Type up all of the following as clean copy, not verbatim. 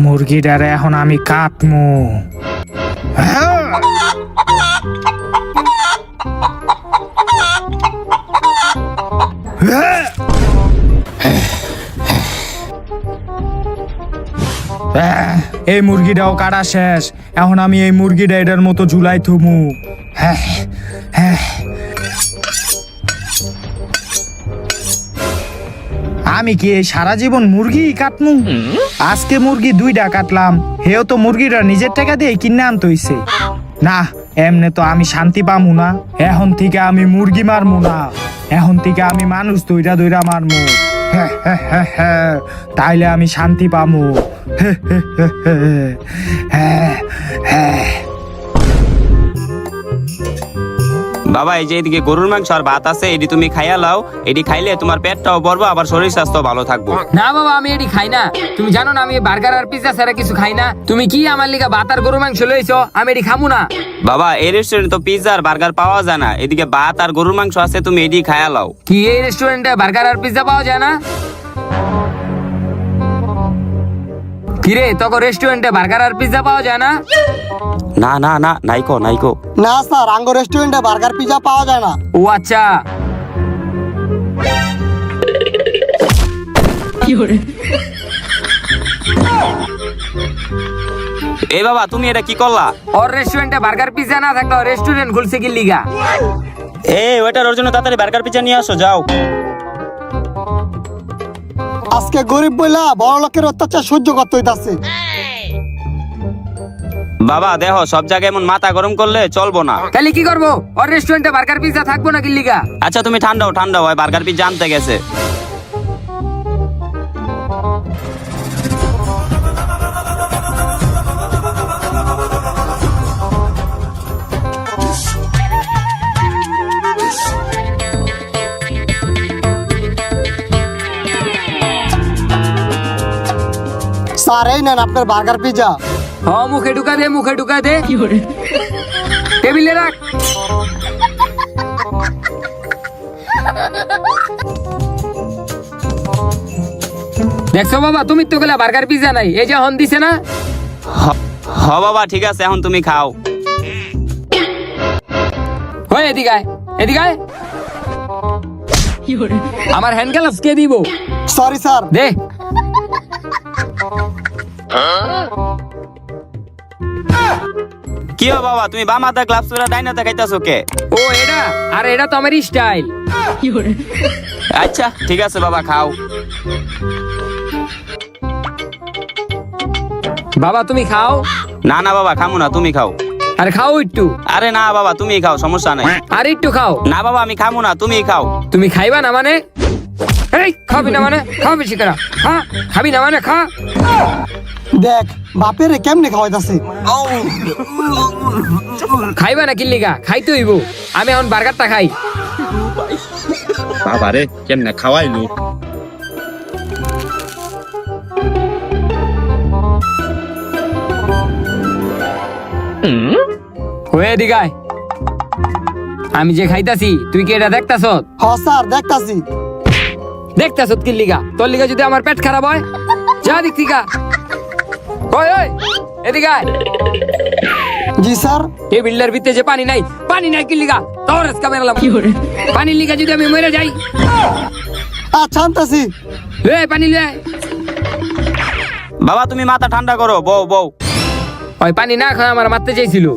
মুরগিটারে এখন আমি কাটমু। এই মুরগিটাও কাটা শেষ, এখন আমি এই মুরগিটা এটার মতো ঝুলাই থুমু। আমি কি এই সারা জীবন মুরগি কাটমু? আজকে মুরগি 2টা কাটলাম, হেও তো মুরগিটা নিজের টাকা দিয়ে কিনে আনতে হইছে। না, এমনে তো আমি শান্তি পামু না। এখন থেকে আমি মুরগি মারমু না, এখন থেকে আমি মানুষ দইরা মারমু। তাইলে আমি শান্তি পামু। বাবা, এই যে এদিকে গরুর মাংস আর ভাত আছে, এটি তুমি খাইয়া লাও। এটি খাইলে তোমার পেটটাও ভরবো, আবার শরীর স্বাস্থ্য ভালো থাকবো। না বাবা, আমি এটি খাই না। তুমি জানো না আমি বার্গার আর পিৎজা ছাড়া কিছু খাই না। তুমি কি আমার লিগা ভাত আর গরুর মাংস লইছো? আমি এটি খামু না। বাবা, এই রেস্টুরেন্টে তো পিৎজা আর বার্গার পাওয়া যায় না, এদিকে ভাত আর গরুর মাংস আছে, তুমি এটি খাইয়া লাও। কি এই রেস্টুরেন্টে বার্গার আর পিৎজা পাওয়া যায় না? কিরে, তোকে রেস্টুরেন্টে বার্গার আর পিৎজা পাওয়া যায় না? না না না, নাইকো। না স্যার, আঙ্গো রেস্টুরেন্টে বার্গার পিজা পাওয়া যায় না। ও আচ্ছা। এই বাবা, তুমি এটা কি করলা? ওর রেস্টুরেন্টে বার্গার পিৎজা না থাকলে রেস্টুরেন্ট খুলছে কি লিগা? ওইটার ওর জন্য তাড়াতাড়ি বার্গার পিৎজা নিয়ে আসো, যাও। আজকে গরিব বইলা বড় লোকের অত্যাচার সহ্য করতে হইতাছে। বাবা দেখো, সব জায়গায় এমন মাথা গরম করলে চলবো না। তাহলে কি করবো? ওর রেস্টুরেন্টে বার্গার পিৎজা থাকবো না কি লিগা? আচ্ছা তুমি ঠান্ডাও হয়, বার্গার পিৎজা আনতে গেছে। স্যার, এই নেন আপনার বার্গার পিজা। মুখে ঢুকা দে। টেবিলে রাখ। দেখছো বাবা, তুমি তো গেলা বার্গার পিৎজা নাই, এই যে হন দিছে না। হ বাবা, ঠিক আছে, এখন তুমি খাও। ওই এদিকে আয়। আমার হ্যান্ড গ্লাভস কে দিব? Sorry sir. দে। কি হো বাবা, তুমি বাম হাতে গ্লাভস পরে ডাইনাতে খাইতাছো কে? ও এটা তো আমার স্টাইল। আচ্ছা ঠিক আছে বাবা, খাও। বাবা তুমি খাও। না না বাবা, খামু না, তুমি খাও। আরে খাও একটু। আরে না বাবা, তুমি খাও, সমস্যা নাই। আর একটু খাও। না বাবা, আমি খামু না, তুমি খাও। তুমি খাইবা না মানে? এই খাবি না মানে? খাও বেশি করে। হ্যাঁ, খাবি না মানে খা। দেখ বাপেরে কেমনে খাওয়াইতাছে। খাইবা না কিল্লিগা? খাইতে হইব। আমি এখন বার্গারটা খাই। বাবা রে, কেমনে খাওয়াইলো। হয়ে দিগায়। আমি যে খাইতাছি তুই কি এটা দেখতাছ? হ স্যার, দেখতাছি। দেখতাছ কিল্লিগা? তোর লিগা যদি আমার পেট খারাপ হয়, যা দেখছি গা। ওই এদিকে আয়। জি স্যার। টেবিলের ভিতরে যে পানি নাই কিল্লিগা? তোর আজকে মেরালাম। পানির লিগা যদি আমি মরে যাই। আচ্ছা আনতাছি। পানি লে। বাবা তুমি মাথা ঠান্ডা করো, বউ। ওই পানি না খায় আমার মারতে চাইছিল।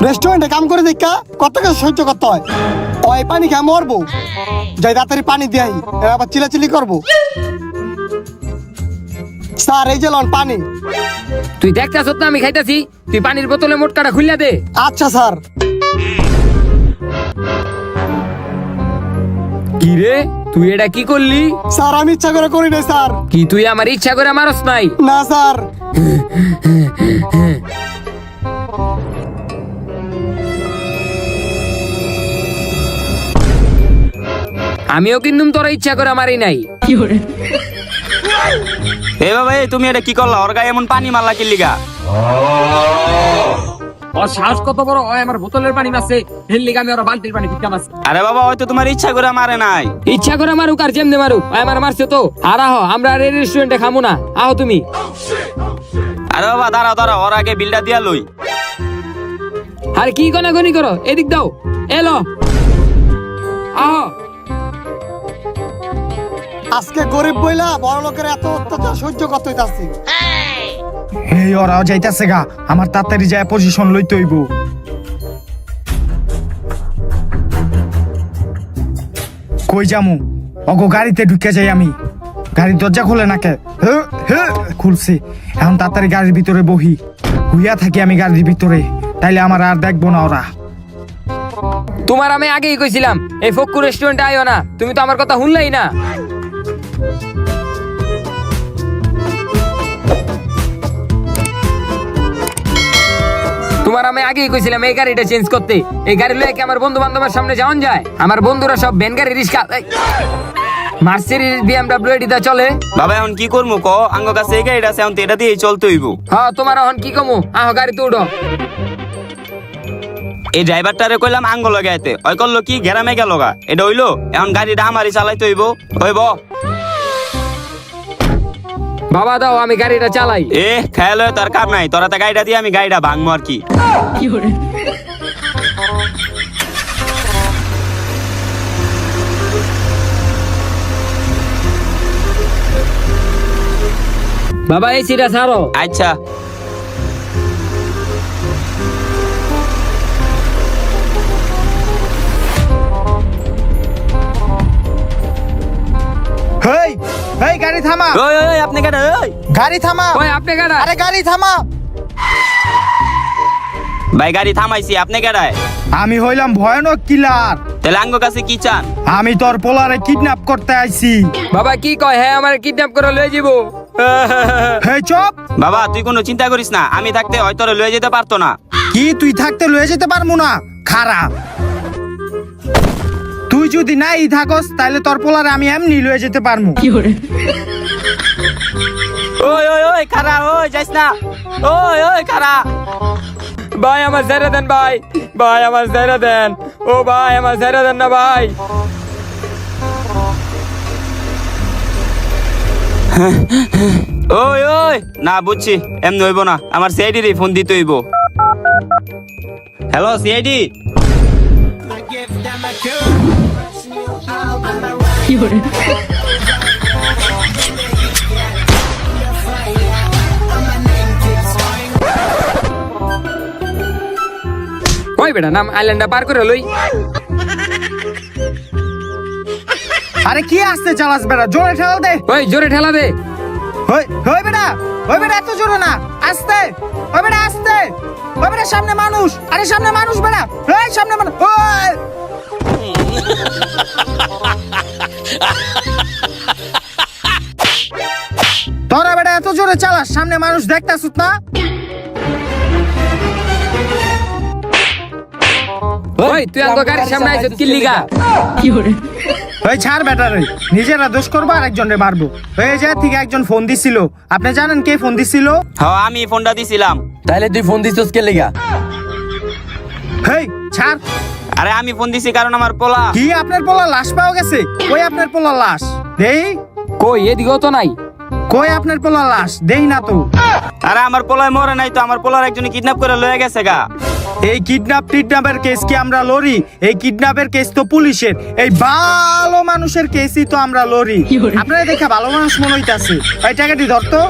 রেস্টুরেন্টে কাম করে দেখা কত কিছু সহ্য করতে হয়। ওই পানি খেয়ে মরবো, যাই তাড়াতাড়ি পানি দিয়াই, আবার চিলাচিলি করবো। স্যার, এই যে লন পানি। তুই দেখতাছ না আমি খাইতাছি? তুই পানির বোতলে মোটকাটা খুললা দে। আচ্ছা স্যার। কি রে, তুই এটা কি করলি? স্যার, আমি ইচ্ছা করে করি না স্যার। কি তুই আমার ইচ্ছা করে মারস নাই? না স্যার। আমিও কিন্তু তোরা ইচ্ছা করে মারি নাই। এ বাবা, তুমি এটা কি করলা? ওর গায়ে এমন পানি মারলা কি লিগা? ওর সাহস কত বড়, ওই আমার বোতলের পানি মারছে, এর লিগে আমি ওর বালতির পানি ভিক্ষা মারছি। আরে বাবা হয়তো তোমার ইচ্ছা করে মারে নাই। ইচ্ছা করে মারুক আর যেমনে মারুক, ওই আমার মারছে তো। আর আহো, আমরা আর এই রেস্টুরেন্টে খামু না, আহো তুমি। আরে বাবা দাঁড়াও দাঁড়াও, ওর আগে বিলটা দিয়া লই। আরে কি গনাগনি করো, এদিক দাও, এলো আহো। আজকে গরিব বইলা বড় লোকের এত অত্যাচার সহ্য করতে হইতাছে। এই ওরাও যাইতাছে গা, আমার তাড়াতাড়ি যায় পজিশন লইতে হইব। কই যামু? অগো গাড়িতে ঢুকে যাই আমি। গাড়ির দরজা খোলে না কে? খুলছে। এখন তাড়াতাড়ি গাড়ির ভিতরে বহি, হুইয়া থাকি আমি গাড়ির ভিতরে, তাইলে আমার আর দেখবো না ওরা। তোমার আমি আগেই কইছিলাম এই ফক্কু রেস্টুরেন্টে আইও না, তুমি তো আমার কথা শুনলাই না। তোমার আমি আগেই কইছিলাম এই গাড়িটা চেঞ্জ করতে। এই গাড়ি লয়ে কি আমার বন্ধু বান্ধবের সামনে যাওন যায়? আমার বন্ধুরা সব ভ্যান গাড়ি, রিক্সা, মার্সিডিজ, বিএমডব্লিউ এডিটা চলে। বাবা এখন কি করবো ক? আঙ্গ কাছে এই গাড়িটা আছে, এখন তো এটা দিয়ে চলতে হইব। হ্যাঁ, তোমার এখন কি কমু? আহো গাড়িতে উঠো। এই ড্রাইভারটারে কইলাম আঙ্গ লাগাইতে, ওই করলো কি গ্রামে গেল গা। এটা হইলো এখন গাড়িটা আমারই চালাইতে হইব। হইব বাবা দাও, আমি গাড়িটা চালাই। খেয়াল তার কাম নাই, তোরা তো গাড়িটা দিয়ে আমি গাড়িটা ভাঙবো আর কি। বাবা এই সিটা ছাড়ো। আচ্ছা হেই হেই, গাড়ি থামা, ওই ওই আপনি কেন? গাড়ি থামা। ওই আপনি গাড়া। আরে গাড়ি থামা। ভাই গাড়ি থামাইছি, আপনি কেডায়? আমি হইলাম ভয়ানক কিলার। তাহলে আঙ্গ কাছে কি চান? আমি তোর পোলারে কিডন্যাপ করতে আইছি। বাবা কি কয়? হ্যাঁ, আমার কিডন্যাপ করে লয়ে যাবো। হেই চুপ। বাবা তুই কোনো চিন্তা করিস না, আমি থাকতে হয়তো লয়ে যেতে পারতো না। কি তুই থাকতে লয়ে যেতে পারবো না? খারাপ। তুই যদি নাই থাকস তাহলে তোর পোলারে আমি এমনি লয়ে যেতে পারবো। ওই ওই ওই খারা, ওই যাইস না। ওই ওই খারা। ভাই আমার ছেড়ে দেন, ভাই ভাই আমার ছেড়ে দেন। ও ভাই আমার ছেড়ে দেন না ভাই। ওই ওই না বুঝছি, এমনি হইব না, আমার সিআইডি রে ফোন দিতে হইব। Hello CID. ওই বেটা নাম আইল্যান্ডটা পার করে লই। আরে কি আসতে চালাস বেটা, জোরে ঠেলা দে। ওই জোরে ঠেলা দে। ওই ওই বেটা, ওই বেটা এত জোরে না, আস্তে। ওই বেটা আস্তে। ওই বেটা সামনে মানুষ, আরে সামনে মানুষ বেটা, এই সামনে মানুষ। ওই তোরা বেটা এত জোরে চালাস, সামনে মানুষ দেখতাছুস না? ওই তুই আঙ্গ গাড়ির সামনে আইছিস কি লিগা? ওই ছাড় বেটা রে, নিজেরা দোষ করবো আর একজনরে মারবো। ওই যে থেকে একজন ফোন দিছিল, আপনি জানেন কে ফোন দিছিল? হ্যাঁ আমি ফোনটা দিছিলাম। তাইলে তুই ফোন দিছিস কে লিগা? হেই ছাড়। আরে আমি ফোন দিছি কারণ আমার পোলা। কি আপনার পোলা লাশ পাওয়া গেছে? কই আপনার পোলা লাশ? দেই। কই এদিকেও তো নাই। কই আপনার পোলা লাশ? দেই না তো। আরে আমার পোলায় মরে নাই তো, আমার পোলার একজন কিডন্যাপ করে লয়ে গেছে গা। এই কিডন্যাপের কেস কি আমরা লরি? এই কিডন্যাপের কেস তো পুলিশের, এই ভালো মানুষের কেসই তো আমরা লরি। আপনারা দেখে ভালো মানুষ মনে হইতাছে। এই টাকাটি ধরতো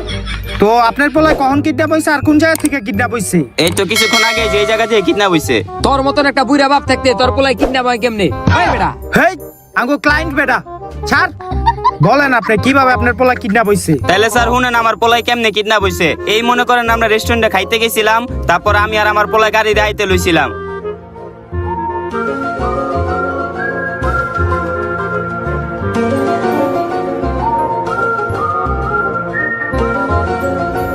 তো। আপনার পোলায় কখন কিডন্যাপ হইছে আর কোন জায়গা থেকে কিডন্যাপ হইছে? এই তো কিছুক্ষণ আগে যে জায়গা থেকে কিডন্যাপ হইছে। তোর মতন একটা বুইরা বাপ থাকতে তোর পোলাই কিডন্যাপ হয় কেমনে? ওই বেটা হেই আঙ্গো ক্লায়েন্ট বেটা, ছাড়। বলেন আপনি কিভাবে আপনার পোলা কিডন্যাপ হইছে? তাহলে স্যার শুনেন আমার পোলায় কেমনে কিডন্যাপ হইছে। এই মনে করেন আমরা রেস্টুরেন্টে খাইতে গেছিলাম, তারপর আমি আর আমার পোলায় গাড়ি আইতে লইছিলাম।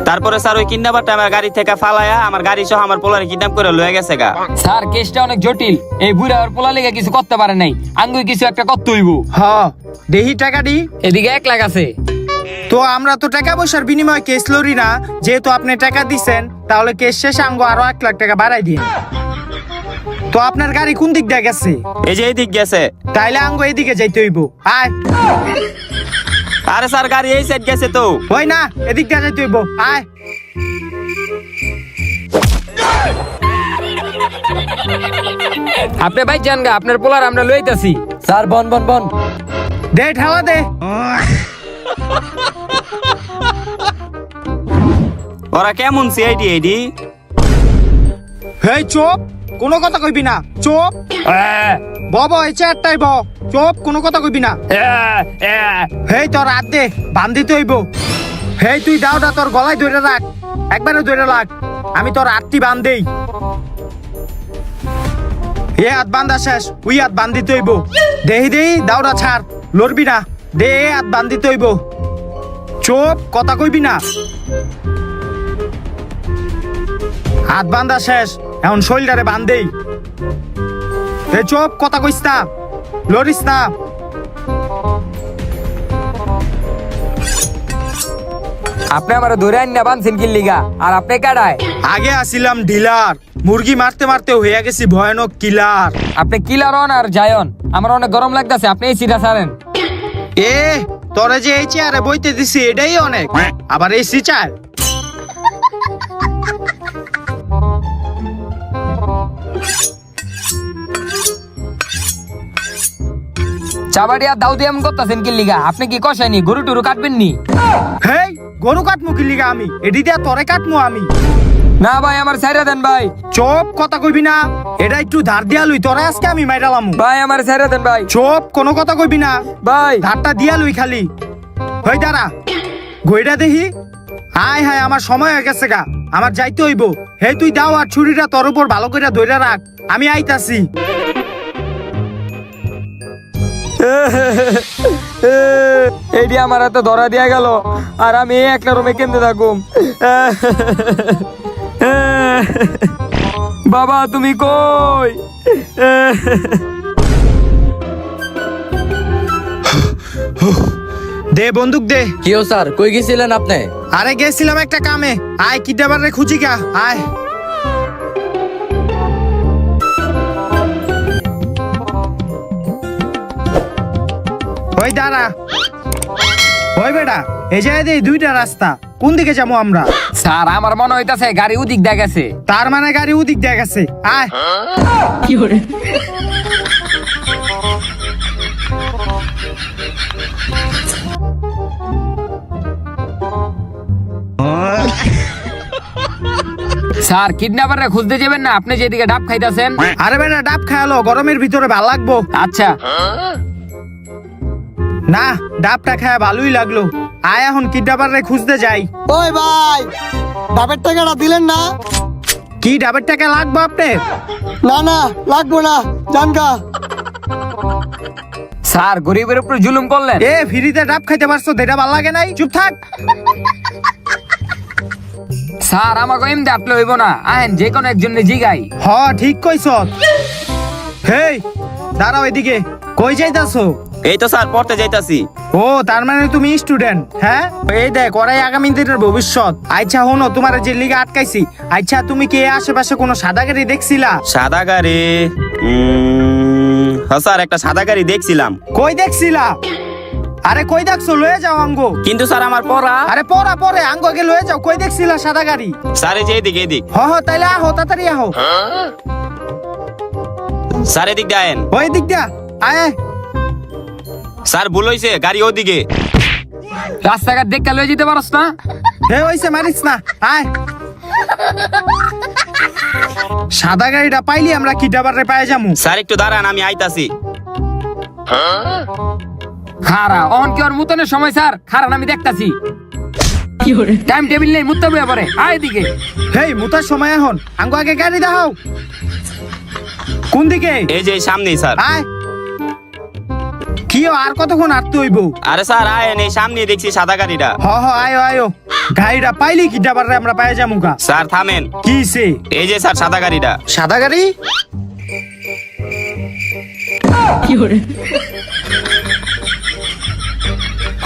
তারপরে স্যার ওই কিডন্যাপারটা আমার গাড়ি থেকে ফালায়া আমার গাড়ি সহ আমার পোলারে কিডন্যাপ করে লয়ে গেছে গা। স্যার কেসটা অনেক জটিল। এই বুইরা আর পোলা লেগে কিছু করতে পারে নাই, আঙ্গুই কিছু একটা করতে হইব। হ দেহি টাকা দি। এদিকে 1 লাখ আছে। তো তো আমরা তো টাকা পয়সার বিনিময়ে কেস লড়ি না, যেহেতু আপনি টাকা দিচ্ছেন তাহলে কেস শেষে আঙ্গ আরো 1 লাখ টাকা বাড়াই দিন। তো আপনার গাড়ি কোন দিক দিয়ে গেছে? এই যে এইদিক গেছে। তাইলে আঙ্গ এদিকে যাইতে হইব। আয়। আরে স্যার গাড়ি এই সাইড গেছে তো। হয় না, এদিক দিয়ে যাইতে হইব। আয়। আপনি ভাই যান গা, আপনার পোলার আমরা লইতাছি। স্যার বন বন বন। দে ঠেলা দে। ওরা কেমন সিআইডি এইডি? হেই চুপ, কোনো কথা কইবি না। চুপ। এই চেয়ারটাই চুপ, কোনো কথা কইবি না। হেই তোর হাত দে, বান্ধিতে হইব। হেই তুই দাওটা তোর গলায় ধরে রাখ, একবারে ধরে রাখ। আমি তোর হাতটি বান্ধেই। এ হাত বান্ধা শেষ, উই হাত বান্ধিতে হইব। দেহি দেহি দাওটা ছাড়, লড়বি না। দে হাত বান্ধিতে হইব। চুপ, কথা কইবি না। হাত বান্ধা শেষ, এখন শরীরটারে বান্ধেই। এ চুপ, কথা কইস না, লড়িস না। আপনি আমার ধরে আইন না বানছেন কি লিগা? আর আপনি কাটায় আগে আসিলাম ডিলার, মুরগি মারতে মারতে হইয়া গেছি ভয়ানক কিলার। আপনি কিলার হন আর যায়ন। আমার অনেক গরম লাগতেছে, আপনি এই সিটা ছাড়েন। এ তোরে যে এই চেয়ারে বইতে দিছি এটাই অনেক, আবার এই সিচার। চাবাড়ি আর দাউ দিয়ে এমন করতেছেন কি লিগা? আপনি কি কষায়নি? গরু টুরু কাটবেন নি? হেই গরু কাটমু কি লিগা আমি? এডি দিয়া তোরে কাটমু আমি। না ভাই, আমার ছাইরা দেন ভাই। চুপ, কথা কইবি না। এটা একটু ধার দিয়া লুই, তোরে আজকে আমি মাইরালাম। ভাই আমার ছাইরা দেন ভাই। চুপ, কোনো কথা কইবি না। ভাই ধারটা দিয়া লুই খালি। হই দাঁড়া, গইটা দেখি। হাই হাই, আমার সময় হয়ে গেছে গা, আমার যাইতে হইব। হে তুই দাও আর ছুরিটা তোর উপর ভালো করে ধইরা রাখ, আমি আইতাছি। এইটি আমার হাতে ধরা দিয়া গেল, আর আমি একটা রুমে কেন্দ্রে থাকুম। বাবা তুমি কই? দে বন্দুক দে। কিও স্যার, কই গেছিলেন আপনি? আরে গেছিলাম একটা কামে। আয় কিডন্যাপারে খুঁজি গা, আয়। ওই দাঁড়া। ওই বেটা, এই জায়গায় এই দুইটা রাস্তা, কোন দিকে যাবো আমরা? স্যার আমার মনে হইতাছে গাড়ি ওদিক দিয়ে গেছে। তার মানে গাড়ি ওদিক দিয়ে গেছে। আয়। স্যার কিডন্যাপাররা খুঁজতে যাবেন না? আপনি যেদিকে ডাব খাইতাছেন। আরে বেটা ডাব খায়ালো, গরমের ভিতরে ভাল লাগবো। আচ্ছা না, ডাবটা খায় ভালোই লাগলো। আয় এখন কিডন্যাপারে খুঁজতে যাই। ওই ভাই, ডাবের টাকাটা দিলেন না? কি ডাবের টাকা লাগবে আপনার? না না, লাগবো না, জানকা। স্যার গরিবের উপর জুলুম করলেন। এ ফ্রিতে ডাব খাইতে পারছো, এটা ভাল লাগে নাই? চুপ থাক। স্যার আমাকে এমনি আপলে হইব না, আহেন যে কোনো একজনের জিগাই। হ ঠিক কইছ। হেই দাঁড়াও এদিকে, কই যাইতাছো? এই তো স্যার পড়তে যাইতাছি। ও তার মানে তুমি স্টুডেন্ট? হ্যাঁ, এই দেখ ওরাই আগামী দিনের ভবিষ্যৎ। আচ্ছা হনো, তোমার যে লিগে আটকাইছি। আচ্ছা তুমি কি আশেপাশে কোনো সাদা গাড়ি দেখছিলা? সাদা গাড়ি? হ্যাঁ স্যার, একটা সাদা গাড়ি দেখছিলাম। কই দেখছিলা? আরে কই দেখছো, লয়ে যাও আঙ্গ। কিন্তু স্যার আমার পড়া। আরে পড়া পরে আঙ্গকে লয়ে যাও। কই দেখছিলা সাদা গাড়ি? স্যার এই যে এদিক এদিক। হ হ, তাইলে আহো, তাড়াতাড়ি আহো। স্যার এদিক দিয়ে আয়েন। ওই দিক দিয়া আয়। স্যার ভুল হইছে, গাড়ি ওদিকে। রাস্তাঘাট দেখতে লয়ে যেতে পারস না? হে হইছে, মারিস না, আয়। সাদা গাড়িটা পাইলি আমরা কিডন্যাপারে পায়ে যামু। স্যার একটু দাঁড়ান, আমি আইতাছি। খারা অন কি ওর মুতনের সময়? স্যার খারান, আমি দেখতাছি। টাইম টেবিল নেই, মুততে হবে পরে। আয় এদিকে। হেই মুতার সময় এখন, আঙ্গ আগে গাড়ি দেখাও। কোন দিকে? এই যে সামনেই স্যার। আয়। কি আর কতক্ষণ আটতে হইব? আরে স্যার আয়েন, এই সামনে দেখছি সাদা গাড়িটা। হ হ, আয়ো আয়ো। গাড়িটা পাইলি কিডন্যাপারে আমরা পায়ে যামু গা। স্যার থামেন। কিসে? এই যে স্যার সাদা গাড়িটা। সাদা গাড়ি?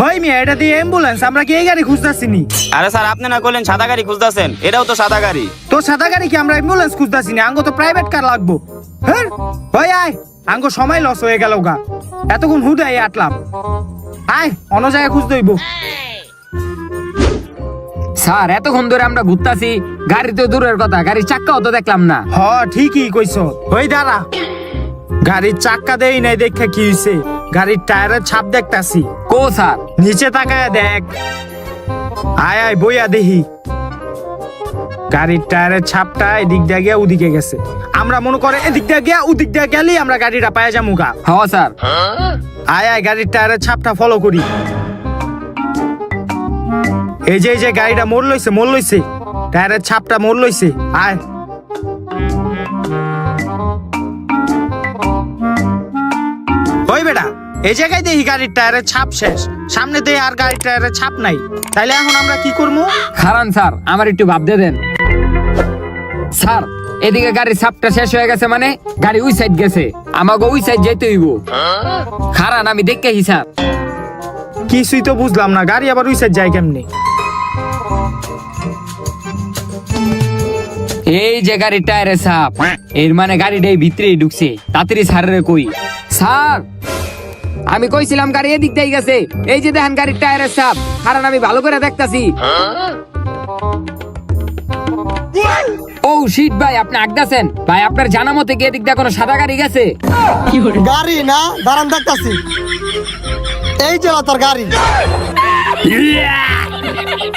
হয় মিয়া, এটা দিয়ে অ্যাম্বুলেন্স, আমরা কি এই গাড়ি খুঁজতেছি নি? আরে স্যার আপনি না করলেন সাদা গাড়ি খুঁজতেছেন, এটাও তো সাদা গাড়ি। তো সাদা গাড়ি কি আমরা অ্যাম্বুলেন্স খুঁজতেছি না? আঙ্গো তো প্রাইভেট কার লাগবো। হ্যাঁ ভাই আয়, আঙ্গো সময় লস হয়ে গেল গা, এতক্ষণ হুদাই আটলাম। আয় অন্য জায়গায় খুঁজ দইব। স্যার এতক্ষণ ধরে আমরা ঘুরতাছি, গাড়ি তো দূরের কথা, গাড়ির চাক্কাও তো দেখলাম না। হ ঠিকই কইছ। ওই দাঁড়া, গাড়ির চাক্কা দেই নাই দেখে কি হইছে, গাড়ির টায়ারের ছাপ দেখতাছি। কো স্যার? নিচে তাকায় দেখ। আয় আয় বইয়া দেখি। গাড়ির টায়ারের ছাপটা এদিক দিয়ে গিয়া ওদিকে গেছে। আমরা মনে করে এদিক দিয়ে গিয়া ওদিক দিয়ে গেলেই আমরা গাড়িটা পায়ে যাবো গা। হ স্যার। আয় আয় গাড়ির টায়ারের ছাপটা ফলো করি। এই যে গাড়িটা মোড় লইছে, টায়ারের ছাপটা মোড় লইছে। আয় ওই বেটা, এই জায়গায় দেখি গাড়ির টায়ারের ছাপ শেষ, সামনে দিয়ে আর গাড়ির টায়ারের ছাপ নাই। তাইলে এখন আমরা কি করবো? খারান স্যার, আমার একটু ভাবতে দেন। স্যার এদিকে গাড়ির ছাপটা শেষ হয়ে গেছে, মানে গাড়ি ওই সাইড গেছে, আমাকে ওই সাইড যেতে হইব। খারান আমি দেখে স্যার। কিছুই তো বুঝলাম না, গাড়ি আবার ওই সাইড যায় কেমনি? এই যে গাড়ির টায়ারের ছাপ, এর মানে গাড়িটাই ভিতরেই ঢুকছে। তাড়াতাড়ি স্যারের কই। স্যার আমি কইছিলাম গাড়ি এদিক দিয়ে গেছে, এই যে দেখেন গাড়ির টায়ারের ছাপ। কারণ আমি ভালো করে দেখতাছি। ও শিট ভাই, আপনি আগদাছেন ভাই, আপনার জানা মতে কি এদিক দিয়ে কোনো সাদা গাড়ি গেছে? গাড়ি না, দাঁড়ান দেখতাছি। এই যে তোর গাড়ি।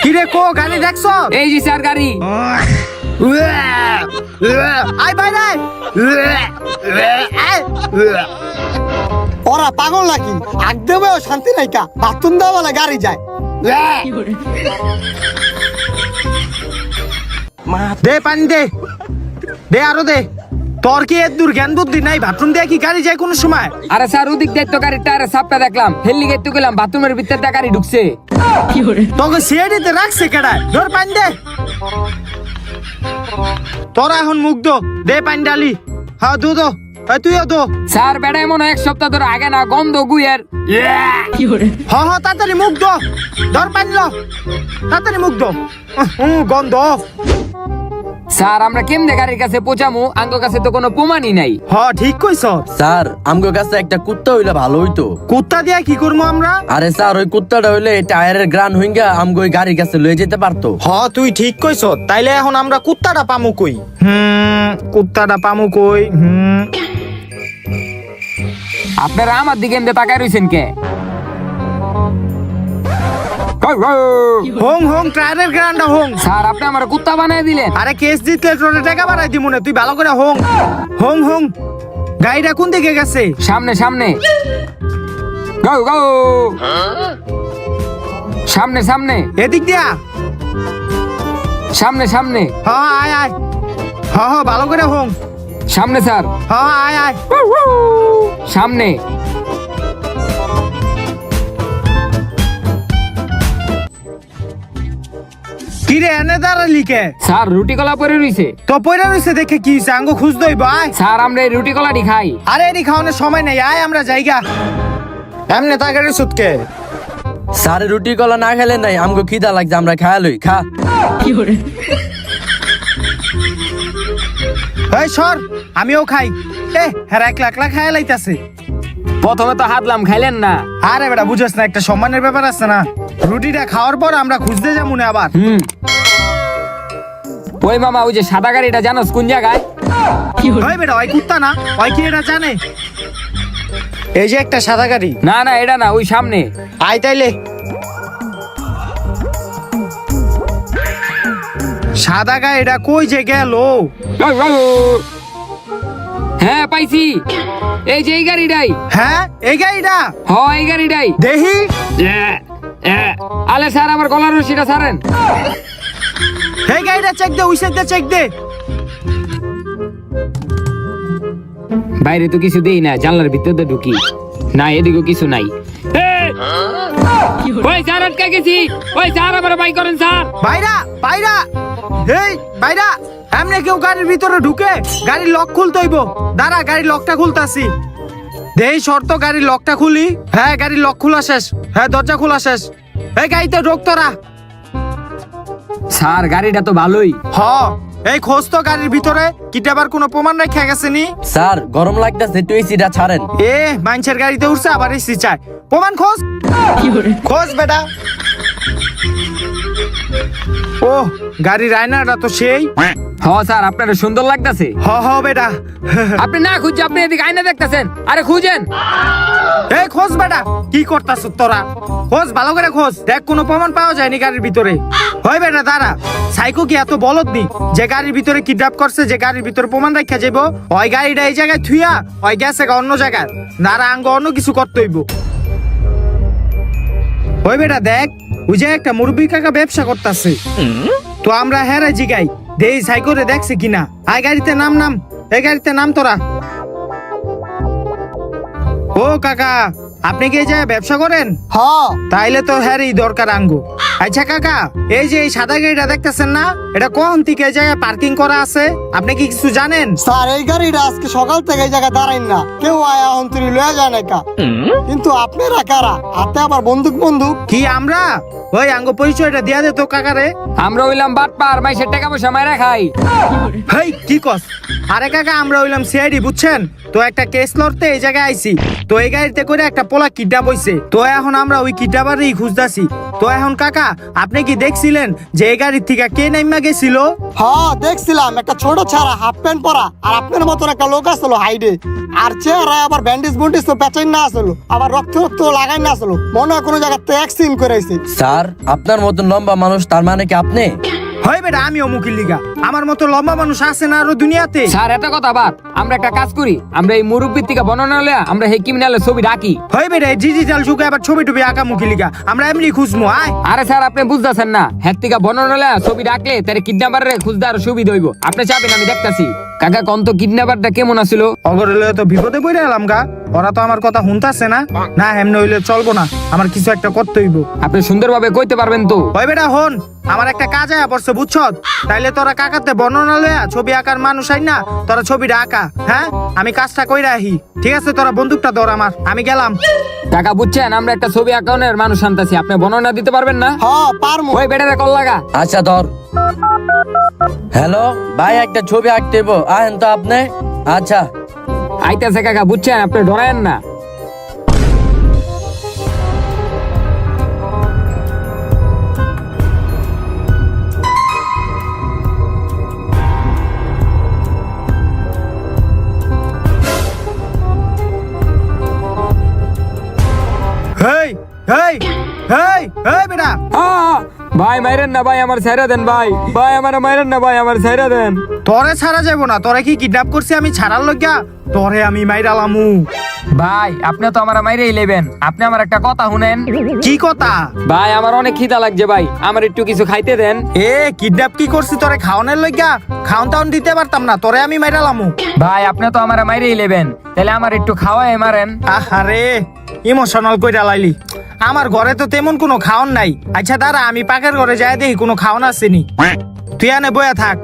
কিরে কো গাড়ি দেখছ? এই যে স্যার গাড়ি। আয় ভাই রে। ওরা পাগল নাকি? আগ দেবে শান্তি নাই কা, বাথরুম দেওয়া বলে গাড়ি যায়। দে পানি দে, দে আরো দে। তোর কি এত দূর জ্ঞান বুদ্ধি নাই? বাথরুম দিয়ে কি গাড়ি যায় কোনো সময়? আরে স্যার ওদিক দিয়ে তো গাড়ির টায়ারের ছাপটা দেখলাম, হেললি গেট তো গেলাম, বাথরুমের ভিতর দিয়ে গাড়ি ঢুকছে। তোকে সিআইডিতে রাখছে কেডা? ধর পানি দে। তোরা এখন মুখ দো, দে পানি ডালি। হ্যাঁ দো দো, তুইও দো। স্যার বেড়ায় মনে হয় এক সপ্তাহ ধরে আগে না গন্ধ গুয়ের। হ হ তাড়াতাড়ি মুখ দো, ধর পানি লো, তাড়াতাড়ি মুখ দো। গন্ধ। স্যার আমরা কেমনে গাড়ির কাছে পৌঁছামু? আঙ্গ কাছে তো কোনো প্রমাণই নাই। হ ঠিক কইছ। স্যার আমগো কাছে একটা কুত্তা হইলে ভালো হইতো। কুত্তা দিয়া কি করবো আমরা? আরে স্যার ওই কুত্তাটা হইলে টায়ারের গ্রান হইঙ্গা আমগো ওই গাড়ির কাছে লয়ে যেতে পারতো। হ তুই ঠিক কইছ। তাইলে এখন আমরা কুত্তাটা পামু কই? কুত্তাটা পামু কই? আপনারা আমার দিকে এমনি তাকায় রইছেন কে? হোং হোং টায়ারের গ্রান্ডা হোং। স্যার আপনি আমার কুত্তা বানায় দিলেন। আরে কেস জিতলে তোর টাকা বাড়াই দিমু না, তুই ভালো করে হোং হোং হোং। গাড়িটা কোন দিকে গেছে? সামনে সামনে। গো গো। সামনে সামনে। এদিক দিয়া। সামনে সামনে। হ আয় আয়। হ হ ভালো করে হোং। সামনে স্যার। হ আয় আয়। সামনে। কিরে এনে দাঁড়ালি কে? স্যার রুটি কলা পরে রইছে। তো পয়রা রইছে দেখে কি হইছে? আঙ্গো খুঁজ দইব আয়। স্যার আমরা এই রুটি কলাটি খাই। আরে এটি খাওয়ানোর সময় নেই, আয় আমরা যাইগা। এমনি তাগারে সুতকে। স্যার রুটি কলা না খেলে নাই, আমগো খিদা লাগছে, আমরা খায়া লই। খা। এই সর, আমিও খাই। হ্যাঁ একলা একলা খায় লাইতাছে। প্রথমে তো হাতলাম, খাইলেন না। আরে বেটা বুঝছ না, একটা সম্মানের ব্যাপার আছে না। রুটিটা খাওয়ার পর আমরা খুঁজতে যাবো না আবার। ওই মামা ওই যে সাদা গাড়িটা জানোস কোন জায়গায়? ওই বেটা ওই কুত্তা না, ওই কি এটা জানে? এই যে একটা সাদা গাড়ি। না না এটা না, ওই সামনে। আয় তাইলে। সাদা গাড়িটা কই যে গেল? হ্যাঁ পাইছি, এই যে এই গাড়িটাই। হ্যাঁ এই গাড়িটা? হ এই গাড়িটাই। দেখি। আলে স্যার আমার গলার রশিটা ছাড়েন। এই গাড়িটা চেক দে, ওই সাইডটা চেক দে। বাইরে তো কিছু দেই না, জানলার ভিতরে ঢুকি না, এদিকেও কিছু নাই। ওই স্যার আটকা গেছি, ওই স্যার আমার বাই করেন স্যার। বাইরা বাইরা, এই বাইরা, এমনি কেউ গাড়ির ভিতরে ঢুকে গাড়ির লক খুলতে হইব। দাঁড়া গাড়ির লকটা খুলতাছি। দেই শর্ত গাড়ির লকটা খুলি। হ্যাঁ গাড়ির লক খোলা শেষ। হ্যাঁ দরজা খোলা শেষ। এই গাড়িতে ঢোক তোরা। স্যার গাড়িটা তো ভালোই। হ এই খোঁজ তো গাড়ির ভিতরে কিটাবার কোনো প্রমাণ রেখে গেছে নি। স্যার গরম লাগতেছে, একটু এসিটা ছাড়েন। এ মানুষের গাড়িতে উঠছে আবার এসি চায়। প্রমাণ খোঁজ খোঁজ বেটা। ও গাড়ির আয়নাটা তো সেই। হ স্যার আপনার সুন্দর লাগতেছে। হ বেটা। আপনি না খুঁজছে, আপনি এদিকে আয়না দেখতেছেন। আরে খুঁজেন। এই খোঁজ বেটা, কি করতাছ তোরা? খোঁজ ভালো করে খোঁজ, দেখ কোনো প্রমাণ পাওয়া যায়নি গাড়ির ভিতরে। হয় বেটা দাঁড়া, সাইকো কি এত বলদ নি যে গাড়ির ভিতরে কিডন্যাপ করছে, যে গাড়ির ভিতরে প্রমাণ রাখা যাইব? ওই গাড়িটা এই জায়গায় থুইয়া ওই গেছে অন্য জায়গায়। দাঁড়া আঙ্গ অন্য কিছু করতে হইব। ওই বেটা দেখ, ওই যে একটা মুরব্বী কাকা ব্যবসা করতেছে। তো আমরা হেরে জিগাই দেই সাইকোরে দেখছে কিনা। আয় গাড়িতে নাম এই গাড়িতে নাম তোরা। ও কাকা, আপনি কি এই জায়গায় ব্যবসা করেন? হ্যাঁ তাইলে তো হ্যারই দরকার আঙ্গো। আচ্ছা কাকা, এই যে এই সাদা গাড়িটা দেখতেছেন না, এটা কোন থেকে এই জায়গায় পার্কিং করা আছে? আপনি কি কিছু জানেন? স্যার এই গাড়িটা আজকে সকাল থেকে এই জায়গায় দাঁড়াইন না, কেউ আয়া অন্তরি লয়ে যায় না কা। কিন্তু আপনারা কারা? হাতে আবার বন্দুক বন্দুক। কি আমরা? ওই আঙ্গো পরিচয়টা দিয়া দে তো কাকারে। আমরা হইলাম বাটপার, মাইসের টাকা পয়সা মাইরা খাই। হেই কি কস? আরে কাকা আমরা হইলাম সিআইডি, বুঝছেন তো? একটা কেস লড়তে এই জায়গায় আইছি। তো এই গাড়িতে করে একটা পোলা কিডন্যাপ হইছে। তো এখন আমরা ওই কিডন্যাপারই খুঁজতাছি। তো এখন কাকা আপনি কি দেখছিলেন যে এই গাড়ির থেকে কে নাইমা গেছিল? হ্যাঁ দেখছিলাম, একটা ছোট ছাড়া হাফ প্যান্ট পরা আর আপনার মতন একটা লোক আসলো হাইডে। আর চেহারায় আবার ব্যান্ডেজ বন্ডেজ তো পেঁচাই না আসলো, আবার রক্ত রক্ত লাগাই না আসলো। মনে হয় কোনো জায়গাতে অ্যাক্সিডেন্ট করেছে। স্যার আপনার মতন লম্বা মানুষ, তার মানে কি আপনি? হয় বেটা, আমিও মুখির লিগা। আমার মতো লম্বা মানুষ আছে না আরো দুনিয়াতে? স্যার এটা কথা বাদ, আমরা একটা কাজ করি, আমরা এই মুরব্বীর থেকে বর্ণনা লইয়া আমরা এই ক্রিমিনালের ছবি রাখি। হয় বেটা, ডিজিটাল যুগে আবার ছবি টবি আঁকা মুখি লিগা আমরা এমনি খুঁজবো। আয় আরে স্যার আপনি বুঝতেছেন না, হ্যাক থেকে বর্ণনা লইয়া ছবি রাখলে তার কিডন্যাপারের খুঁজতে আরো সুবিধা হইব। আপনি চাবেন আমি দেখতাছি। কাকা কোন তো কিডন্যাপারটা কেমন আছিল? অগরলে তো বিপদে পড়ে এলাম গা। ওরা তো আমার কথা শুনতাছে না। না এমনি হইলে চলবো না, আমার কিছু একটা করতে হইব। আপনি সুন্দরভাবে কইতে পারবেন তো? হয় বেটা হন, আমার একটা কাজ আয়া পড়ছে বুঝছত। তাইলে তোরা কাকাতে বর্ণনা লইয়া ছবি আঁকার মানুষ আই না, তোরা ছবিটা আঁকা। হ্যাঁ আমি কাজটা কইরা আহি। ঠিক আছে তোরা বন্দুকটা ধর আমার, আমি গেলাম। কাকা বুঝছেন আমরা একটা ছবি আঁকানোর মানুষ আনতাছি, আপনি বর্ণনা দিতে পারবেন না? হ্যাঁ পারমু। ওই বেটারে কল লাগা। আচ্ছা ধর। হ্যালো ভাই, একটা ছবি আঁকতে হইব, আহেন তো আপনি। আচ্ছা আইতাছে কাকা, বুঝছেন আপনি ডরায়েন না। হেই হেই হেই হেই বেটা, ভাই মাইরেন না ভাই, আমার ছাইরা দেন ভাই। ভাই আমার মাইরেন না ভাই, আমার ছাইরা দেন। তোরে ছাড়া যাবো না। তোরে কি কিডন্যাপ করছি আমি ছাড়ার লজ্ঞা? তোরে আমি মাইরালামু। ভাই আপনি তো আমার মাইরেই লেবেন, আপনি আমার একটা কথা শুনেন। কি কথা? ভাই আমার অনেক খিদা লাগছে ভাই, আমার একটু কিছু খাইতে দেন। এ কিডন্যাপ কি করছি তোরে খাওয়ানোর লজ্ঞা? খাওন টাউন দিতে পারতাম না, তোরে আমি মাইরালামু। ভাই আপনি তো আমার মাইরেই লেবেন, তাহলে আমার একটু খাওয়াই মারেন। আহারে ইমোশনাল কইরা লাইলি। আমার ঘরে তো তেমন কোনো খাওন নাই। আচ্ছা দাঁড়া, আমি পাকের ঘরে যাই দেখি কোনো খাওন আসেনি। তুই আনে বয়া থাক।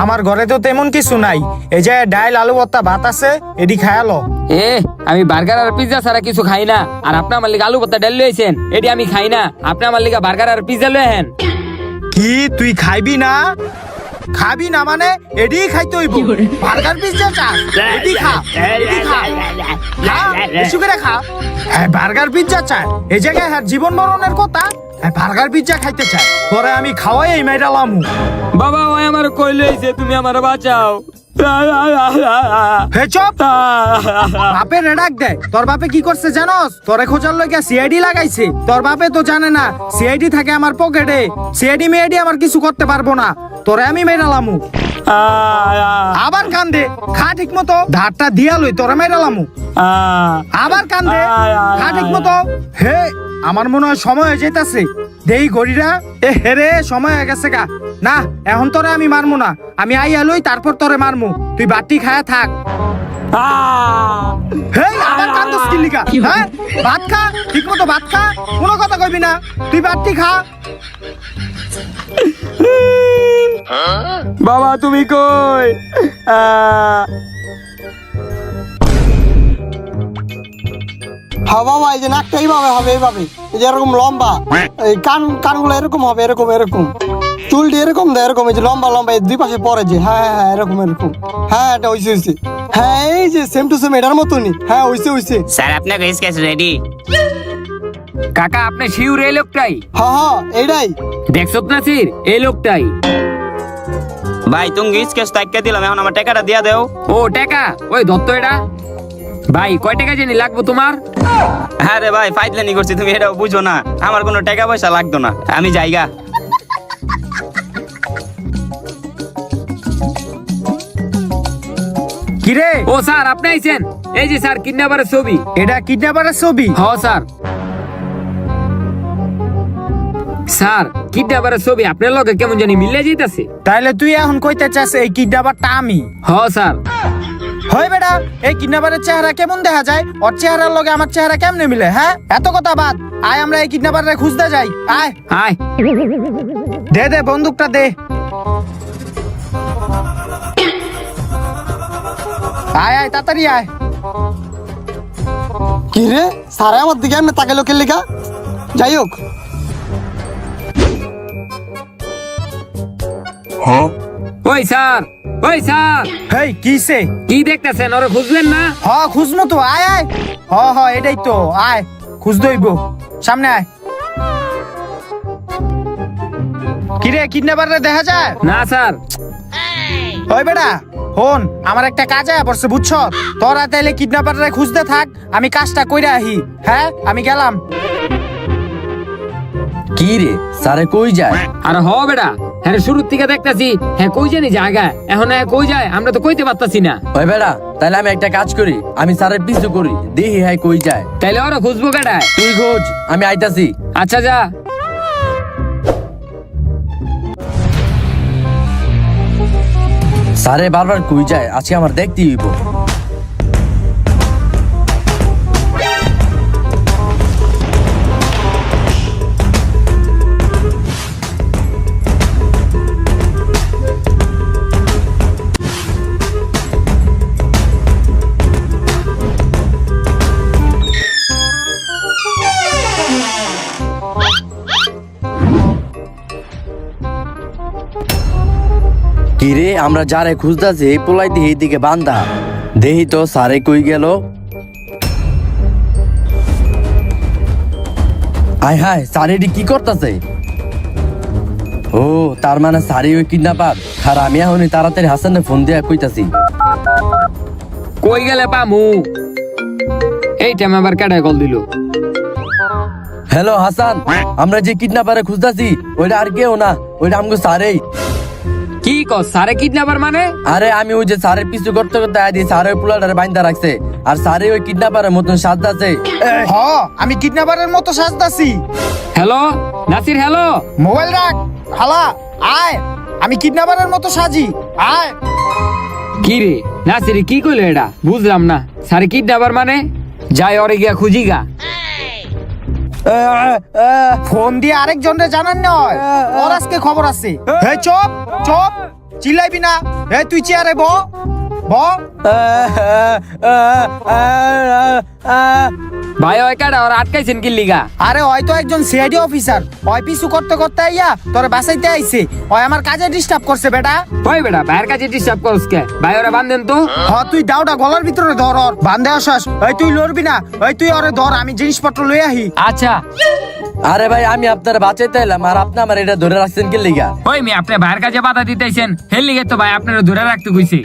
আমার ঘরে তো তেমন কিছু নাই। এই যে ডাল আলু ভর্তা ভাত আছে, এডি খায়ালো। এ আমি বার্গার আর পিজ্জা ছাড়া কিছু খাই না। আর আপনি আমার লিগে আলু ভর্তা ডাল লইছেন, এটি আমি খাই না। আপনি আমার লিগে বার্গার আর পিজ্জা লইছেন। কি তুই খাইবি না? খাবি না মানে এডি খাইতে হইব। বার্গার পিজ্জা চা এডি খা, এডি খা। খা, বেশি করে খা। হ্যাঁ বার্গার পিজ্জা চায় এই জায়গায় হ্যাঁ জীবন মরণের কথা। হ্যাঁ বার্গার পিজ্জা খাইতে চায়, পরে আমি খাওয়াই এই মেয়েরালামু। বাবা ওই আমার কই লইছে, তুমি আমার বাঁচাও। হে চপ, বাপে ডাক দেয়। তোর বাপে কি করছে জানোস? তোরে খোঁজার লইগা সিআইডি লাগাইছে। তোর বাপে তো জানে না সিআইডি থাকে আমার পকেটে। সিআইডি মেয়েডি আমার কিছু করতে পারবো না, তোরে আমি মেরালামু। আবার কান্দে, খা ঠিক মতো। ধারটা দিয়া লই, তোরে মেরালামু। আবার কান্দে, খা ঠিক মতো। হে আমার মনে হয় সময় হয়ে যেতেছে। দেই গড়িরা, এ হেরে সময় হয়ে গেছে গা। না এখন তোরে আমি মারমু না, আমি আইয়া লই তারপর তোরে মারমু। তুই বাটি খায়া থাক। হেই আবার কান্দস কি লিগা? হ্যাঁ ভাত খা ঠিক মতো, ভাত খা, কোনো কথা কইবি না। তুই বাটি খা। বাবা তুমি কই? হ্যাঁ বাবা, এই যে নাকটা এইভাবে হবে, এইভাবে, এই যে এরকম লম্বা, এই কানগুলো এরকম হবে, এরকম এরকম, চুলটি এরকম দেয়, এরকম, এই যে লম্বা লম্বা, এই দুই পাশে পরে যে, হ্যাঁ হ্যাঁ এরকম এরকম, হ্যাঁ এটা হইছে, হ্যাঁ এই যে সেম টু সেম এটার মতনই, হ্যাঁ হইছে। স্যার আপনার স্কেচ রেডি? কাকা আপনি শিউর এই লোকটাই? হ্যাঁ হ্যাঁ এইটাই। দেখছো নাসির, এই লোকটাই। ভাই তুমি স্কেচ তাইকা দিলাম, এখন আমার টাকাটা দিয়া দাও। ও টাকা, ওই দত্ত এটা। ভাই কয় টাকা জানি লাগবো তোমার? আরে ভাই ফাইজলামি করছি, তুমি এটাও বুঝো না, আমার কোনো টাকা পয়সা লাগতো না, আমি যাইগা। কিরে, ও স্যার আপনি আইছেন? এই যে স্যার কিডন্যাপারের ছবি। এটা কিডন্যাপারের ছবি? হ স্যার। স্যার কিডন্যাপারের ছবি আপনার লগে কেমন জানি মিলে যাইতাছে। তাইলে তুই এখন কইতে চাস এই কিডন্যাপারটা আমি? হ স্যার। হয় বেটা, এই কিডন্যাপারের চেহারা কেমন দেখা যায়? ওর চেহারার লগে আমার চেহারা কেমনে মিলে? হ্যাঁ, এত কথা বাদ, আয় আমরা এই কিডন্যাপারে খুঁজতে যাই। আয় আয়। দে বন্দুকটা দে। আয় আয় তাড়াতাড়ি আয়। কি রে, স্যার আমার দিকে এমনি তাকে লোকের লেখা। যাই হোক, ওই স্যার, ওই স্যার, হেই কিসে? কি দেখতেছেন? ওরে খুঁজবেন না? হ খুঁজমু তো, আয় আয়। হ এটাই তো, আয় খুঁজ দইব, সামনে আয়। কিরে কিডন্যাপারে দেখা যায় না স্যার। ওই বেটা হন, আমার একটা কাজ আয়া পড়ছে বুঝছ, তোরা তাইলে কিডন্যাপারে খুঁজতে থাক, আমি কাজটা কইরা আহি। হ্যাঁ আমি গেলাম। কি রে, স্যারে কই যায়? আর হ বেটা, হ্যাঁ শুরুর থেকে দেখতাছি, হ্যাঁ কই জানি জায়গা, এখন হ্যাঁ কই যায় আমরা তো কইতে পারতাছি না। ওই বেড়া, তাহলে আমি একটা কাজ করি, আমি স্যারের পিছু করি, দেখি হ্যাঁ কই যায়। তাইলে ওরা খুঁজবো বেটা। তুই খোঁজ, আমি আইতাছি। আচ্ছা যা। স্যারে বারবার কই যায়, আজকে আমার দেখতেই হইব। কিরে, আমরা যারে খুঁজতাছি এই পোলাই দিয়ে এইদিকে বান্ধা, দেহি তো স্যারে কই গেল। আয় হায়, স্যারেডি কি করতেছে? ও তার মানে স্যারে ওই কিডন্যাপার। আর আমি এখনই তাড়াতাড়ি হাসানে ফোন দিয়া কইতাছি। কই গেলে পামু? এই টাইম আবার কাটায় কল দিল। হ্যালো হাসান, আমরা যে কিডন্যাপারে খুঁজতাছি ওইটা আর কেউ না, ওইটা আমগো স্যারেই। কি কস, সারে কিডন্যাপার মানে? আরে আমি ওই যে স্যারের পিছু করতে করতে আই দিই, স্যারের পোলাটারে বাইন্দা রাখছে, আর স্যারে ওই কিডন্যাপারের মতন সাজদাছে। হ আমি কিডন্যাপারের মতো সাজতাছি। Hello Nasir, hello. মোবাইল রাখ, হালা আয়, আমি কিডন্যাপারের মতো সাজি, আয়। কি রে নাসির কি কইলো এটা? বুঝলাম না। সারে কিডন্যাপার মানে? যাই ওরে গিয়া খুঁজি গা। ফোন দিয়ে আরেকজনরে জানান নয়, ওর আজকে খবর আছে। হে চুপ চুপ, চিল্লাইবি না। হে তুই চেয়ারে ব। ভাই ওই কাটা ওরা আটকাইছেন কি লিগা? আরে হয়তো একজন সিআইডি অফিসার, ওই পিছু করতে করতে আইয়া তোরে বাঁচাইতে আইছে, ওই আমার কাজে ডিস্টার্ব করছে বেটা। ওই বেটা ভাইয়ের কাছে ডিস্টার্ব করস কে? ভাই ওরা বান্ধেন তো। হ তুই দাওটা গলার ভিতরে ধর, ওর বান্ধে আসস। ওই তুই লড়বি না, ওই তুই ওরে ধর, আমি জিনিসপত্র লই আহি। আচ্ছা। আরে ভাই আমি আপনার বাঁচাইতে এলাম, আর আপনি আমার এটা ধরে রাখছেন কি লিগা? ওই মেয়ে আপনি ভাইয়ের কাছে বাধা দিতেছেন, হেল লিগে তো ভাই আপনারা ধরে রাখতে কইছে।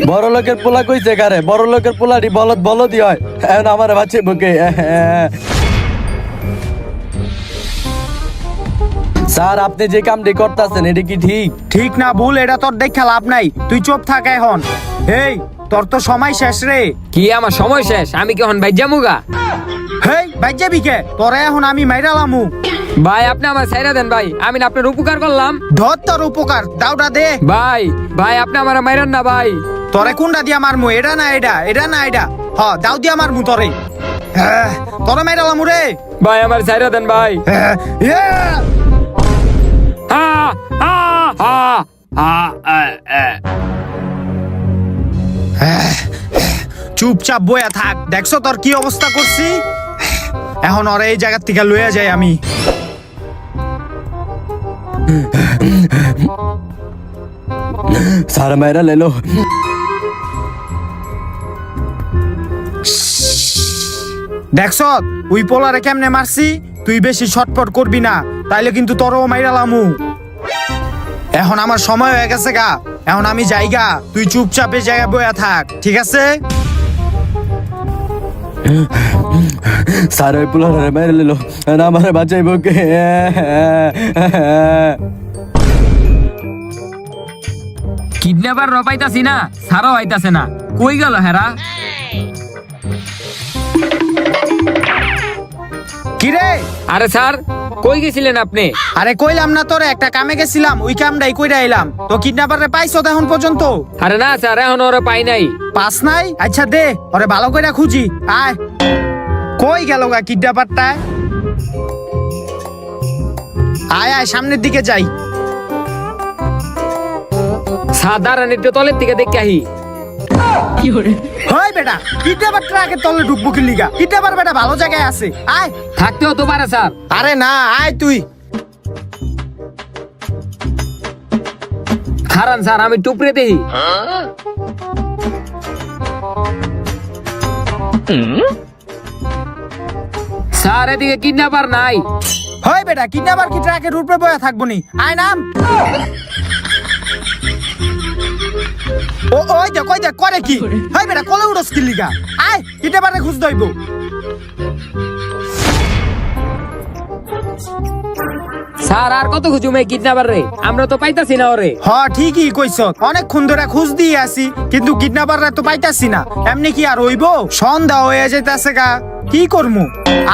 বড় লোকের পোলা কইছে কারে? বড় লোকের পোলাটি বলদই হয়, এখন আমার বাঁচে বুকে। স্যার আপনি যে কামটি করতেছেন এটা কি ঠিক? ঠিক না ভুল এটা তোর দেখা লাভ নাই, তুই চুপ থাক এখন। এই তোর তো সময় শেষ রে। কি আমার সময় শেষ? আমি কি এখন ভাই জামুগা? হেই বাইক যাবি কে? তোরে এখন আমি মাইরালামু। ভাই আপনি আমার ছাইরা দেন ভাই, আমি না আপনার উপকার করলাম। ধর তোর উপকার, দাওটা দে। ভাই ভাই আপনি আমার মাইরান না ভাই। তোরে কোনটা দিয়া মারমু? এটা না এটা, এটা না এটা। হ দাও দিয়া মারমু তোরে। তোরে মাইরালামু রে। ভাই আমার ছাইরা দেন ভাই। ইয়া! আ আ হা হা চুপচাপ বইয়া থাক, দেখছো তোর কি অবস্থা করছি। এখন ওরা এই জায়গার থেকে লইয়া যাই আমি। স্যার মেরা লেলো। দেখছো ওই পোলারে কেমনে মারছি, তুই বেশি ছটপট করবি না, তাইলে কিন্তু তোরও মাইরালামু। এখন আমার সময় হয়ে গেছে গা, এখন আমি যাইগা, তুই চুপচাপ এই জায়গায় বইয়া থাক, ঠিক আছে? স্যার ওই পোলারে মেরে লেলো, আমারে বাঁচাইব কে? কিডন্যাপার পাইতাছি না, সারও আইতাছে না, কই গেল হেরা? কিরে? আরে স্যার, কই গেছিলেন আপনি? আরে কইলাম না তোরে, একটা কামে গেছিলাম, ওই কামটাই কইরা আইলাম। তো কিডন্যাপারে পাইছো তো এখন পর্যন্ত? আরে না স্যার, এখন ওরা পাই নাই। পাস নাই? আচ্ছা দে, ওরে ভালো কইরা খুঁজি। আয়, কই গেল গা কিডন্যাপারটা? আয় আয়, সামনের দিকে যাই। স্যার দাঁড়ান, একটু তলের থেকে দেখে আহি। হয় বেটা, কিডন্যাপার ট্রাকের তলে ঢুকবো কি লিগা? কিডন্যাপার বেটা ভালো জায়গায় আছে, আয়। থাকতেও তো পারে স্যার। আরে না, আয় তুই। খারান স্যার, আমি টুপরে দেখি। স্যার এদিকে কিডন্যাপার নাই। হয় বেটা, কিডন্যাপার কি ট্রাকের উপরে বয়া থাকবো নি? আয় নাম। ও ওই দেখ, ওই দেখ করে কি? হয় বেটা, কলে উড়স কি লিগা? আয়, কিডন্যাপারে খুঁজ দইব। স্যার আর কত খুঁজুম এই কিডন্যাপার রে, আমরা তো পাইতাছি না ওরে। হ ঠিকই কইছ, অনেকক্ষণ ধরে খোঁজ দিয়ে আসি, কিন্তু কিডন্যাপাররা তো পাইতাছি না। এমনি কি আর হইব? সন্ধ্যা হয়ে যাইতাছে গা, কি করমু?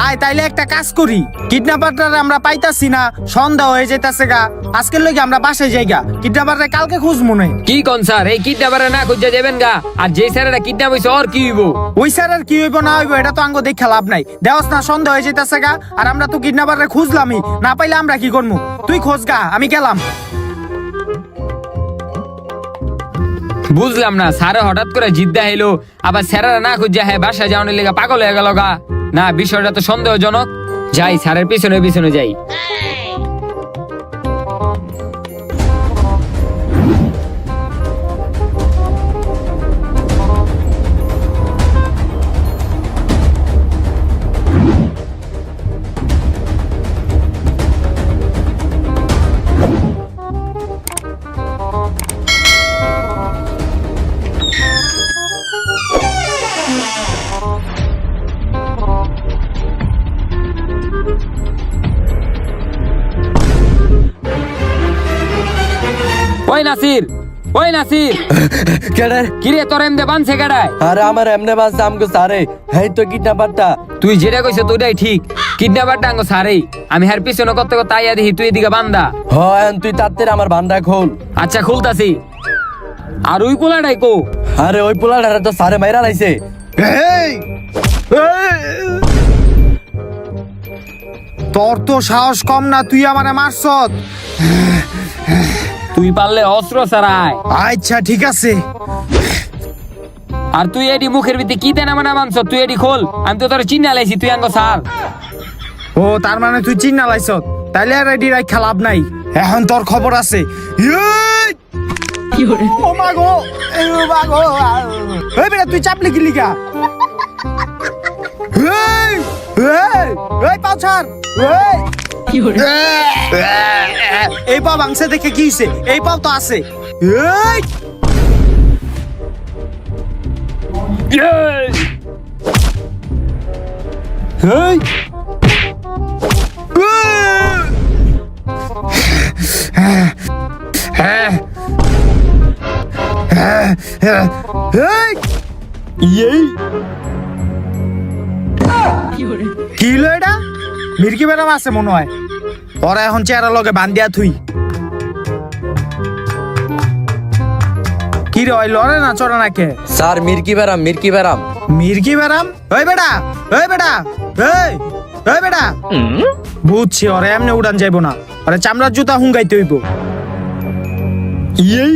আয় তাইলে একটা কাজ করি, কিডন্যাপাররা আমরা পাইতাছি না, সন্ধ্যা হয়ে যাইতাছে গা, আজকের লগে আমরা বাসায় যাইগা, কিডন্যাপাররা কালকে খুঁজমু না। কি কোন স্যার, এই কিডন্যাপারে না খুঁজে যাবেন গা, আর যে স্যারেরা কিডন্যাপ হইছে ওর কি হইব? ওই স্যারের কি হইব না হইব এটা তো আঙ্গ দেখা লাভ নাই। দেওয়াস না, সন্ধ্যা হয়ে যাইতাছে গা, আর আমরা তো কিডন্যাপাররা খুঁজলামই না, পাইলে আমরা কি করমু? তুই খোঁজ গা, আমি গেলাম। বুঝলাম না, স্যারে হঠাৎ করে জিদ্দা হইলো, আবার স্যারেরা না খুঁজে হ্যাঁ বাসায় যাওয়ানোর লেগে পাগল হয়ে গেল গা। না, বিষয়টা তো সন্দেহজনক। যাই, স্যারের পিছনে পিছনে যাই। ওই নাসির, ওই নাসির, কেডে? কিরে তোর এমদে বানছে কেডায়? আরে আমার এমনে বাস আমগো স্যারে, হেই তো কিডন্যাপারটা। তুই যেটা কইছ তোটাই ঠিক, কিডন্যাপারটা আঙ্গ সারেই। আমি হার পিছনে কত কত আইয়া দেখি তুই এদিকে বান্দা। হয় তুই তাত্তের আমার বান্দা খোল। আচ্ছা খুলতাছি। আর ওই কোলাটাই কো? আরে ওই পোলাটারে তো স্যারে মাইরা লাইছে। এই! তোর তো সাহস কম না, তুই আমারে মারছত। তুই পারলে অস্ত্র ছাড়াই। আচ্ছা ঠিক আছে। আর তুই এডি মুখের ভিতরে কি দেনা মানা মানছ? তুই এডি খোল, আমি তো তোর চিন্না লাইছি, তুই আঙ্গ সার। ও তার মানে তুই চিন্না লাইছত, তাইলে আর রেডি রাখা লাভ নাই। এখন তোর খবর আছে। ও মা গো, ও মা গো। এই বেটা তুই চাপলি কি লিগা? এই এই এই পাও ছাড়। এই পা ভাঙছে দেখে কি হইছে? এই পাও তো আছে। এই এই কি হলো এটা? মির্কি ম্যাডাম আছে মনে হয়, ওরা এখন চেহারা লগে বান্ধিয়া থুই। কি রে, ওই লড়ে না চড়ে না কে? স্যার মির্কি বেরাম, মির্কি বেরাম। মির্কি ম্যাডাম? ওই বেটা, ওই বেটা, এই ওই বেটা, বুঝছি ওরা এমনি উড়ান যাইব না, ওরা চামড়ার জুতা হুঙ্গাইতে হইব। এই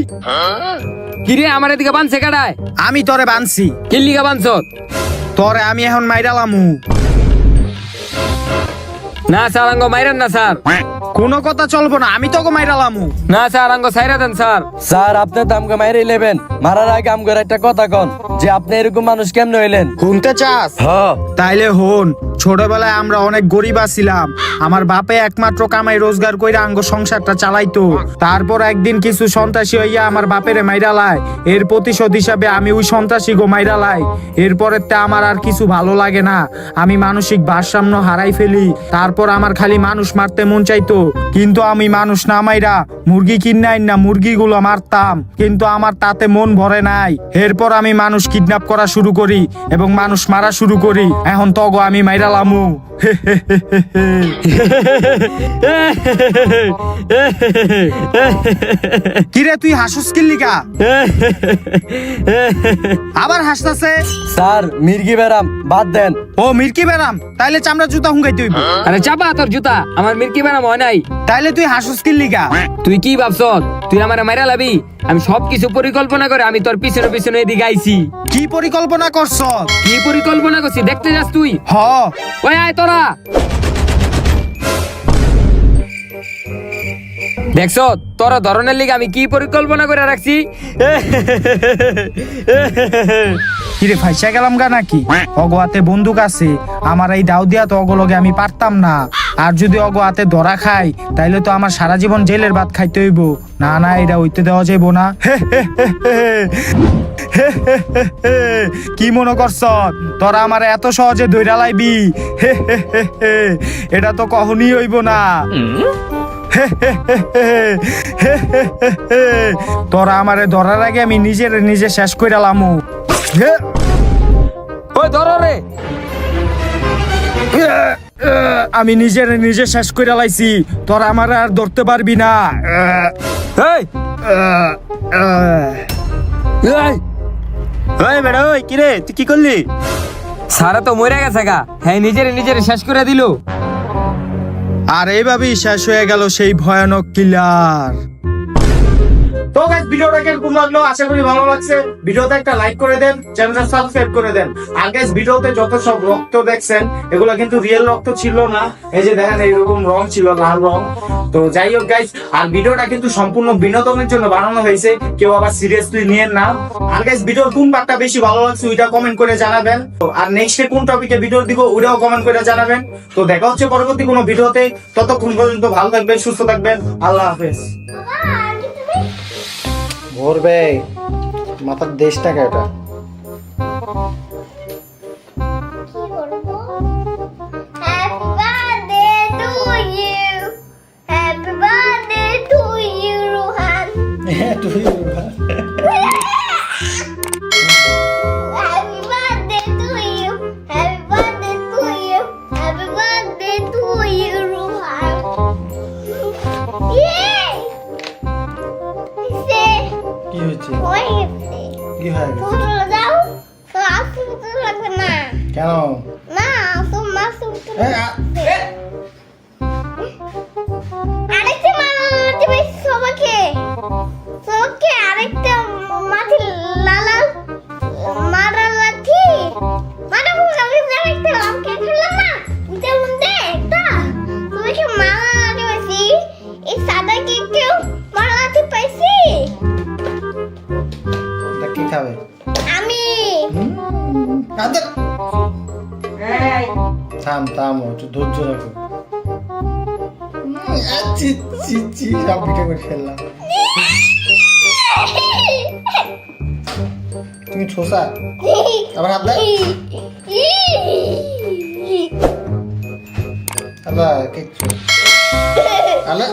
কিরে আমার এদিকে বানছে কাটায় আমি তোরে বানছি, কিল্লিগা বানছ তোরে আমি এখন মাইরালামু। না স্যার আঙ্গ মাইরেন না স্যার, কোনো কথা চলবো না, আমি তোকে মাইরালামু। না স্যার আঙ্গ সাইরা দেন স্যার। স্যার আপনি তো আমাকে মাইরে নেবেন, মারার আগে আমগর একটা কথা কন যে আপনি এরকম মানুষ কেমনে হইলেন? শুনতে চাস? হ্যাঁ। তাইলে হন, ছোটবেলায় আমরা অনেক গরিব ছিলাম। আমার বাপে একমাত্র কামাই রোজগার কইরা আঙ্গ সংসারটা চালাইতো। তারপর একদিন কিছু সন্ত্রাসী হইয়া আমার বাপেরে মাইরালায়। এর প্রতিশোধ হিসাবে আমি ওই সন্ত্রাসী গো মাইরালাই। এরপরের তে আমার আর কিছু ভালো লাগে না, আমি মানসিক ভারসাম্য হারাই ফেলি। তারপর আমার খালি মানুষ মারতে মন চাইতো, কিন্তু আমি মানুষ না মাইরা মুরগি কিনাই না মুরগিগুলো মারতাম, কিন্তু আমার তাতে মন ভরে নাই। এরপর আমি মানুষ কিডন্যাপ করা শুরু করি এবং মানুষ মারা শুরু করি। এখন তগো আমি মাইরালামু। কিরে তুই হাসুস কিল্লিকা? আবার হাসতাছে? স্যার মির্গি বেরাম বাদ দেন। ও মির্কি বেরাম, তাইলে চামড়া জুতা হুঙ্গাইতে হইব। আরে চাপা তোর জুতা, আমার মির্কি বেনাম হয় নাই। তাইলে তুই হাসুস কিল্লিকা? তুই কি ভাবছ তুই আমার মাইরা লাবি? আমি সবকিছু পরিকল্পনা করে আমি তোর পিছনে পিছনে এদিকে আইছি। কি পরিকল্পনা করছ? কি পরিকল্পনা করছি দেখতে যাস তুই? হ, ওই আয় তোরা। দেখছ তোরা ধরনের লিগে আমি কি পরিকল্পনা করে রাখছি? কিরে ফাইসা গেলাম গা নাকি? অগোয়াতে বন্দুক আছে, আমার এই দাও দিয়া তো অগলগে আমি পারতাম না। আর যদি অগোয়াতে ধরা খাই তাইলে তো আমার সারা জীবন জেলের ভাত খাইতে হইব। না না, এটা হইতে দেওয়া যাইব না। কি মনে করছ তোরা আমার এত সহজে ধইরা লাইবি? এটা তো কখনই হইব না। তোরা আমারে ধরার আগে আমি নিজে শেষ কইরা লামু। ওই ধরো রে। আমি নিজে শেষ কইরা লাইছি, তোরা আমার আর ধরতে পারবি না। এই এই ওই বেড়া, ওই কিরে তুই কি করলি? সারা তো মরে গেছে গা, হ্যাঁ নিজের শেষ করে দিল। আর এইভাবেই শেষ হয়ে গেল সেই ভয়ানক কিলার। তো গাইস, ভিডিওটা কেমন লাগলো? আশা করি ভালো লাগছে। ভিডিওতে একটা লাইক করে দেন, চ্যানেলটা সাবস্ক্রাইব করে দেন। আর গাইস, ভিডিওতে যত সব রক্ত দেখছেন এগুলো কিন্তু রিয়েল রক্ত ছিল না। এই যে দেখেন এইরকম রং ছিল, লাল রং। তো যাই হোক গাইস, আর ভিডিওটা কিন্তু সম্পূর্ণ বিনোদনের জন্য বানানো হয়েছে, কেউ আবার সিরিয়াসলি নিয়েন না। আর গাইস, ভিডিওর কোন পার্টটা বেশি ভালো লাগছে ওইটা কমেন্ট করে জানাবেন। আর নেক্সটে কোন টপিকে ভিডিও দিব ওইটাও কমেন্ট করে জানাবেন। তো দেখা হচ্ছে পরবর্তী কোনো ভিডিওতে। ততক্ষণ পর্যন্ত ভালো থাকবেন, সুস্থ থাকবেন। আল্লাহ হাফেজ। ভরবে মাথার দেশটা কেটা। Happy birthday to you, Rohan. Happy birthday to you. Happy birthday to you. Happy birthday to you, Rohan. Yay! কি হচ্ছে? হয়ে গেছে। কি হয়ে গেছে? তুমি চলে যাও। তো আসতে লাগবে না। কেন? না, তোমার আরেকটা মাটি বেশি সবাইকে সবাইকে আরেকটা মাটি লালাল মারা লাঠি মারা ভুল আমি আরেকটা আমাকে খেললাম না যেমন একটা তুমি কি মারা লাঠি পাইছি এই সাদা কি কেউ মারা লাঠি পাইছি কি খাবে? আমি থাম একটু ধৈর্য রাখো। সব পিঠে করে খেললাম। তুমি ছোসা আবার হাত দেয়। আল্লাহ কিচ্ছু আল্লাহ